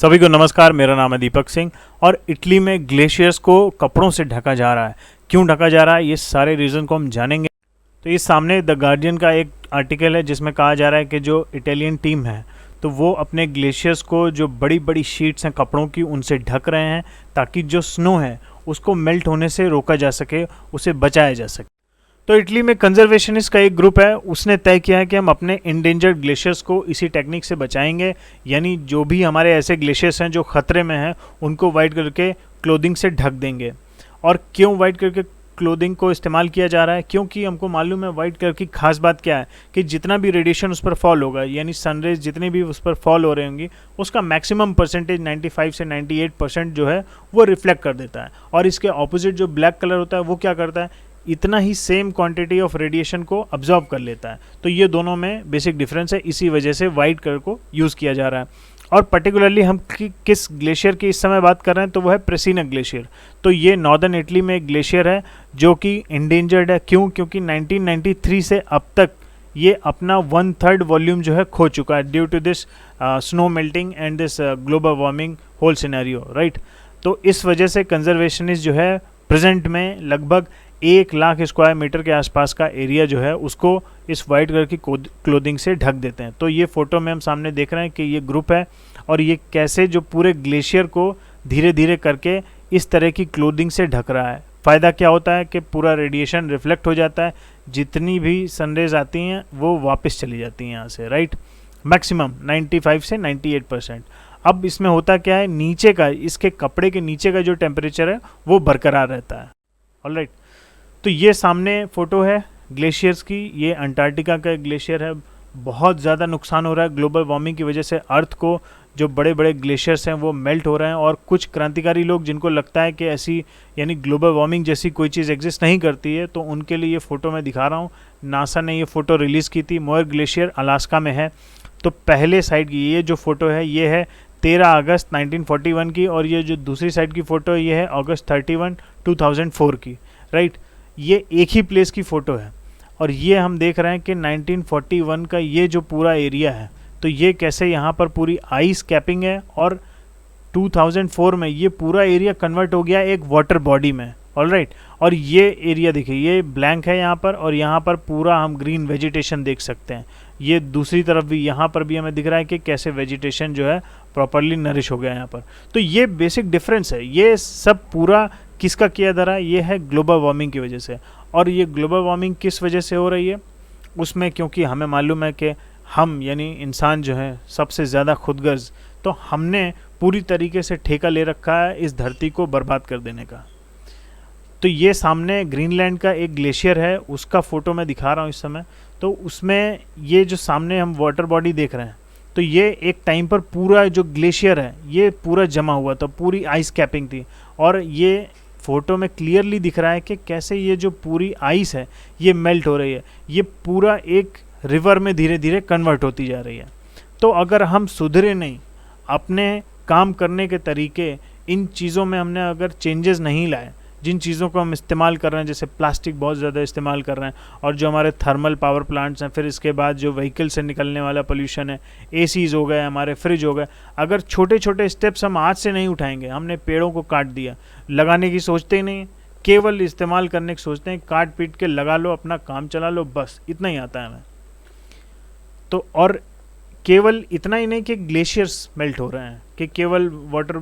सभी को नमस्कार। मेरा नाम है दीपक सिंह और इटली में ग्लेशियर्स को कपड़ों से ढका जा रहा है। क्यों ढका जा रहा है, ये सारे रीज़न को हम जानेंगे। तो ये सामने द गार्डियन का एक आर्टिकल है जिसमें कहा जा रहा है कि जो इटालियन टीम है तो वो अपने ग्लेशियर्स को जो बड़ी बड़ी शीट्स हैं कपड़ों की उनसे ढक रहे हैं ताकि जो स्नो है उसको मेल्ट होने से रोका जा सके, उसे बचाया जा सके। तो इटली में कंजर्वेशनिस्ट का एक ग्रुप है, उसने तय किया है कि हम अपने इंडेंजर्ड ग्लेशियर्स को इसी टेक्निक से बचाएंगे। यानी जो भी हमारे ऐसे ग्लेशियर्स हैं जो ख़तरे में हैं उनको वाइट कलर के क्लोथिंग से ढक देंगे। और क्यों वाइट कलर के क्लोथिंग को इस्तेमाल किया जा रहा है? क्योंकि हमको मालूम है वाइट कलर की खास बात क्या है कि जितना भी रेडिएशन उस पर फॉल होगा, यानी सनरेज जितनी भी उस पर फॉल हो रही होंगी, उसका मैक्सिमम परसेंटेज 95 से 98% जो है वो रिफ्लेक्ट कर देता है। और इसके ऑपोजिट जो ब्लैक कलर होता है वो क्या करता है, इतना ही सेम क्वांटिटी ऑफ रेडिएशन को अब्जॉर्ब कर लेता है। तो ये दोनों में बेसिक डिफरेंस है, इसी वजह से वाइट कलर को यूज़ किया जा रहा है। और पर्टिकुलरली हम किस ग्लेशियर की इस समय बात कर रहे हैं तो वो है प्रेसिना ग्लेशियर। तो ये नॉर्दर्न इटली में एक ग्लेशियर है जो कि इंडेंजर्ड है। क्यों? क्योंकि 1993 से अब तक ये अपना 1/3 वॉल्यूम जो है खो चुका है due to this snow melting and this global warming whole scenario, right. तो इस वजह से कंजर्वेशनिस्ट जो है प्रेजेंट में लगभग 1 लाख स्क्वायर मीटर के आसपास का एरिया जो है उसको इस वाइट कलर की क्लोथिंग से ढक देते हैं। तो ये फोटो में हम सामने देख रहे हैं कि ये ग्रुप है और ये कैसे जो पूरे ग्लेशियर को धीरे धीरे करके इस तरह की क्लोथिंग से ढक रहा है। फ़ायदा क्या होता है कि पूरा रेडिएशन रिफ्लेक्ट हो जाता है, जितनी भी सनरेज आती हैं वो वापस चली जाती हैं यहाँ से, राइट। मैक्सिमम 95 से 98%। अब इसमें होता क्या है, नीचे का इसके कपड़े के नीचे का जो टेम्परेचर है वो बरकरार रहता है। ऑलराइट, तो ये सामने फ़ोटो है ग्लेशियर्स की। ये अंटार्कटिका का ग्लेशियर है। बहुत ज़्यादा नुकसान हो रहा है ग्लोबल वार्मिंग की वजह से। अर्थ को जो बड़े बड़े ग्लेशियर्स हैं वो मेल्ट हो रहे हैं। और कुछ क्रांतिकारी लोग जिनको लगता है कि ऐसी यानी ग्लोबल वार्मिंग जैसी कोई चीज़ एग्जिस्ट नहीं करती है, तो उनके लिए ये फ़ोटो मैं दिखा रहा हूँ। नासा ने ये फ़ोटो रिलीज़ की थी। मोयर ग्लेशियर अलास्का में है। तो पहले साइड की ये जो फ़ोटो है ये है 13 अगस्त 1941 की, और ये जो दूसरी साइड की फ़ोटो है ये है अगस्त 31, 2004 की, राइट। ये एक ही प्लेस की फ़ोटो है और ये हम देख रहे हैं कि 1941 का ये जो पूरा एरिया है तो ये कैसे यहाँ पर पूरी आइस कैपिंग है। और 2004 में ये पूरा एरिया कन्वर्ट हो गया एक वाटर बॉडी में, ऑलराइट। और ये एरिया देखिए, ये ब्लैंक है यहाँ पर, और यहाँ पर पूरा हम ग्रीन वेजिटेशन देख सकते हैं। ये दूसरी तरफ भी, यहाँ पर भी हमें दिख रहा है कि कैसे वेजिटेशन जो है प्रॉपरली नरिश हो गया यहाँ पर। तो ये बेसिक डिफरेंस है। ये सब पूरा किसका किया जा रहा है? ये है ग्लोबल वार्मिंग की वजह से। और ये ग्लोबल वार्मिंग किस वजह से हो रही है उसमें, क्योंकि हमें मालूम है कि हम यानी इंसान जो है सबसे ज़्यादा खुदगर्ज, तो हमने पूरी तरीके से ठेका ले रखा है इस धरती को बर्बाद कर देने का। तो ये सामने ग्रीनलैंड का एक ग्लेशियर है, उसका फ़ोटो मैं दिखा रहा हूँ इस समय। तो उसमें ये जो सामने हम वाटर बॉडी देख रहे हैं तो ये एक टाइम पर पूरा जो ग्लेशियर है ये पूरा जमा हुआ था, पूरी आइस कैपिंग थी। और ये फ़ोटो में क्लियरली दिख रहा है कि कैसे ये जो पूरी आइस है ये मेल्ट हो रही है। ये पूरा एक रिवर में धीरे धीरे कन्वर्ट होती जा रही है। तो अगर हम सुधरे नहीं, अपने काम करने के तरीके, इन चीज़ों में हमने अगर चेंजेस नहीं लाए, जिन चीज़ों को हम इस्तेमाल कर रहे हैं, जैसे प्लास्टिक बहुत ज़्यादा इस्तेमाल कर रहे हैं, और जो हमारे थर्मल पावर प्लांट्स हैं, फिर इसके बाद जो व्हीकल से निकलने वाला पोल्यूशन है, एसीज़ हो गए, हमारे फ्रिज हो गए, अगर छोटे छोटे स्टेप्स हम आज से नहीं उठाएंगे, हमने पेड़ों को काट दिया, लगाने की सोचते ही नहीं, केवल इस्तेमाल करने की सोचते हैं, काट पीट के लगा लो, अपना काम चला लो, बस इतना ही आता है हमें। तो और केवल इतना ही नहीं कि ग्लेशियर्स मेल्ट हो रहे हैं, कि केवल वाटर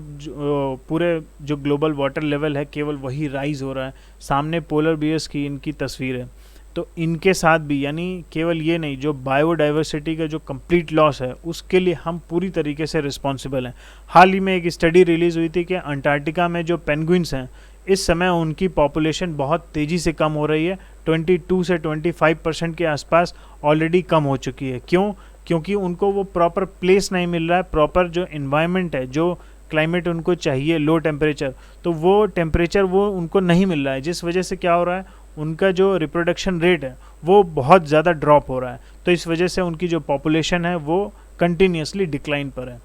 पूरे जो ग्लोबल वाटर लेवल है केवल वही राइज हो रहा है। सामने पोलर बियर्स की इनकी तस्वीर है, तो इनके साथ भी यानी केवल ये नहीं, जो बायोडाइवर्सिटी का जो कंप्लीट लॉस है उसके लिए हम पूरी तरीके से रिस्पॉन्सिबल हैं। हाल ही में एक स्टडी रिलीज़ हुई थी कि अंटार्कटिका में जो पेंगुइन्स हैं इस समय उनकी पॉपुलेशन बहुत तेज़ी से कम हो रही है। 22 से 25% के आसपास ऑलरेडी कम हो चुकी है। क्यों? क्योंकि उनको वो प्रॉपर प्लेस नहीं मिल रहा है, प्रॉपर जो इन्वायरमेंट है, जो क्लाइमेट उनको चाहिए, लो टेम्परेचर, तो वो टेम्परेचर वो उनको नहीं मिल रहा है, जिस वजह से क्या हो रहा है, उनका जो रिप्रोडक्शन रेट है वो बहुत ज़्यादा ड्रॉप हो रहा है। तो इस वजह से उनकी जो पॉपुलेशन है वो कंटिन्यूसली डिक्लाइन पर है।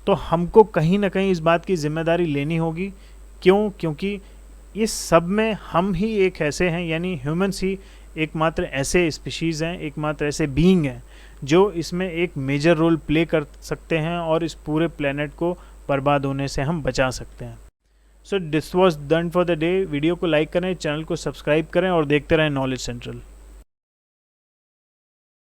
तो हमको कहीं ना कहीं इस बात की जिम्मेदारी लेनी होगी। क्यों? क्योंकि इस सब में हम ही एक ऐसे हैं, यानी ह्यूमंस ही एकमात्र ऐसे स्पीशीज़ हैं, एकमात्र ऐसे बीइंग हैं जो इसमें एक मेजर रोल प्ले कर सकते हैं और इस पूरे प्लेनेट को बर्बाद होने से हम बचा सकते हैं। So this was done for the day. Video को लाइक करें, चैनल को सब्सक्राइब करें और देखते रहें नॉलेज सेंट्रल।